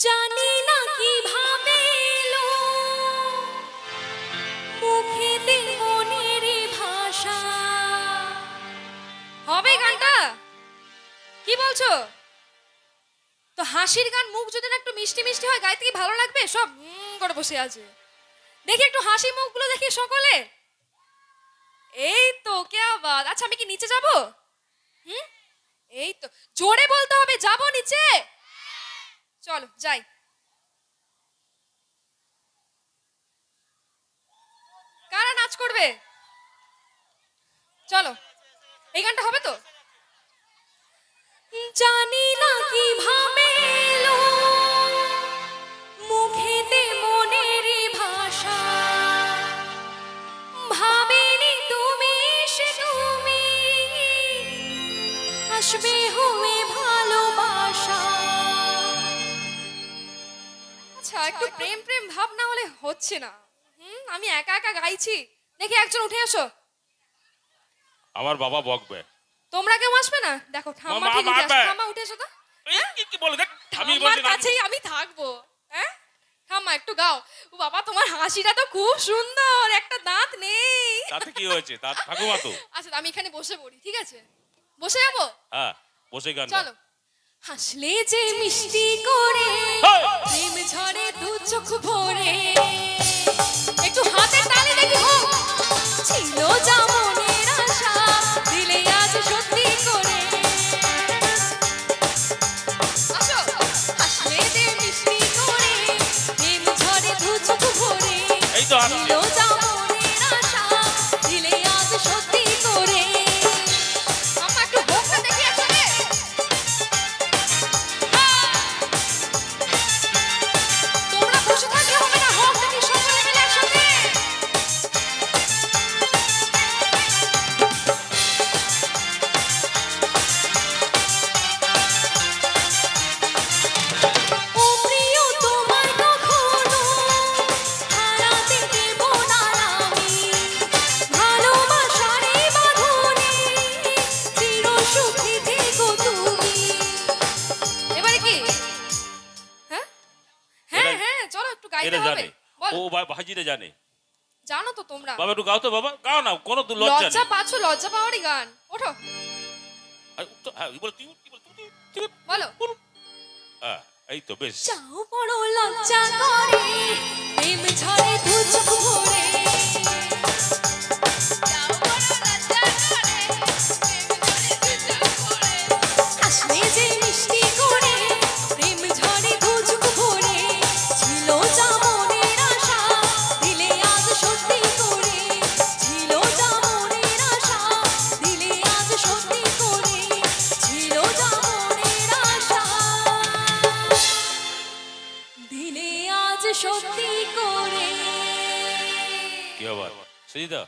জানি না কিভাবে এলো মুখেতে মনের ভাষা। হবে গানটা? কি বলছো? তো হাসির গান মুখ যদি না একটু মিষ্টি মিষ্টি হয় গাইতে কি ভালো লাগবে? সব করে বসে আছে। দেখি একটু হাসি মুখগুলো দেখি সকলে। এই তো কে বাত। আচ্ছা আমি কি নিচে যাব? এই তো জোরে বলতে হবে, যাব নিচে। চলো যাই। কারা নাচ করবে? চলো, এই গানটা হবে তো? জানি না কিভাবে এলো মুখেতে মনের ভাষা, ভাবেনি তুমি সে তুমি আসবে হয়ে ভালোবাসা। আচ্ছা একটু প্রেম প্রেম ভাব না হলে হচ্ছে না। আমি একা একা গাইছি, দেখি একজন উঠে এসো। আমার বাবা বকবে। তোমরা কেউ আসবে না? দেখো ঠাম্মা ঠিক উঠে আসো। ঠাম্মা উঠে এসো তো। কি বলে দেখ, আমি আমার কাছেই আমি থাকবো। হ্যাঁ ঠাম্মা একটু গাও। ও বাবা তোমার হাসিটা তো খুব সুন্দর, একটা দাঁত নেই। তাতে কি হয়েছে? তার ঠাকুমা তো। আচ্ছা আমি এখানে বসে পড়ি, ঠিক আছে? বসে যাবো? হ্যাঁ বসে গান। চলো। হাসলে যে মিষ্টি করে প্রেম ঝরে দু চোখ ভরে, একটু হাতে তালি দেখি হোক। ছিল যা মনের আশা দিলে আজ সত্যি করে। আসো। হাসলে যে মিষ্টি করে প্রেম ঝরে দু চোখ ভরে, এই তো ছিল যা মনের আশা দিলে আজ সত্যি করে। আমার একটু হোকটা দেখি একসাথে। তোমরা বসে থাকলে হবে না, হোক দেখি সকলে মিলে একসাথে। ও প্রিয় তোমায় কখনো হারাতে দেব না আমি, ভালোবাসার এই বাঁধনে চির সুখী থেকো তুমি। এবারে কি? হ্যাঁ হ্যাঁ হ্যাঁ চলো একটু গাইতে এরা হবে। জানে, বল। ও ভাজিরা জানে। জানো তো তোমরা? বাবা একটু গাও তো বাবা, গাও না, কোনো তো লজ্জা লজ্জা নেই। পাচ্ছ? লজ্জা পাওয়ারই গান। ওঠো হ্যাঁ বল তুই বলো। হ্যাঁ এই তো বেশ। যাও বড় লজ্জা করে প্রেম ঝরে দু চোখ ভরে, যাও বড় লজ্জা করে প্রেম ঝরে দু চোখ ভরে। আসলে যে মিষ্টি করে প্রেম ঝরে দু চোখ ভরে, ছিল যা মনের আশা দিলে আজ সত্যি করে। ছিল যা মনের আশা দিলে আজ সত্যি করে। ছিল যা মনের আশা দিলে আজ সত্যি করে। কি আবার সুজিতা?